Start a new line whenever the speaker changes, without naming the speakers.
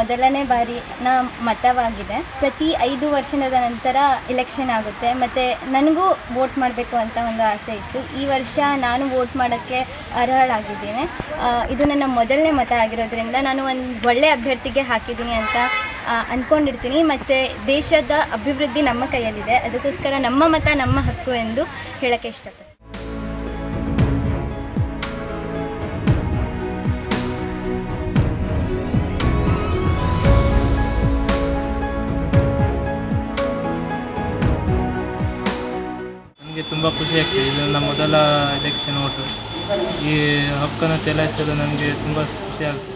ಮೊದಲನೇ ಬಾರಿನ ಮತವಾಗಿದೆ. ಪ್ರತಿ 5 ವರ್ಷದ ನಂತರ ಎಲೆಕ್ಷನ್ ಆಗುತ್ತೆ ಮತ್ತು ನನಗೂ ವೋಟ್ ಮಾಡಬೇಕು ಅಂತ ಒಂದು ಆಸೆ ಇತ್ತು. ಈ ವರ್ಷ ನಾನು ವೋಟ್ ಮಾಡೋಕ್ಕೆ ಅರ್ಹಳಾಗಿದ್ದೇನೆ. ಇದು ನನ್ನ ಮೊದಲನೇ ಮತ ಆಗಿರೋದ್ರಿಂದ ನಾನು ಒಂದು ಒಳ್ಳೆಯ ಅಭ್ಯರ್ಥಿಗೆ ಹಾಕಿದ್ದೀನಿ ಅಂತ ಅಂದ್ಕೊಂಡಿರ್ತೀನಿ. ಮತ್ತು ದೇಶದ ಅಭಿವೃದ್ಧಿ ನಮ್ಮ ಕೈಯಲ್ಲಿದೆ, ಅದಕ್ಕೋಸ್ಕರ ನಮ್ಮ ಮತ ನಮ್ಮ ಹಕ್ಕು ಎಂದು ಹೇಳೋಕ್ಕೆ ಇಷ್ಟಪಡ್ತೀನಿ.
ನನಗೆ ತುಂಬ ಖುಷಿ ಆಗ್ತದೆ. ಇದು ನನ್ನ ಮೊದಲ ಎಲೆಕ್ಷನ್ ವೋಟು. ಈ ಹಕ್ಕನ್ನು ಚಲಾಯಿಸಲು ನನಗೆ ತುಂಬ ಖುಷಿ ಆಗ್ತದೆ.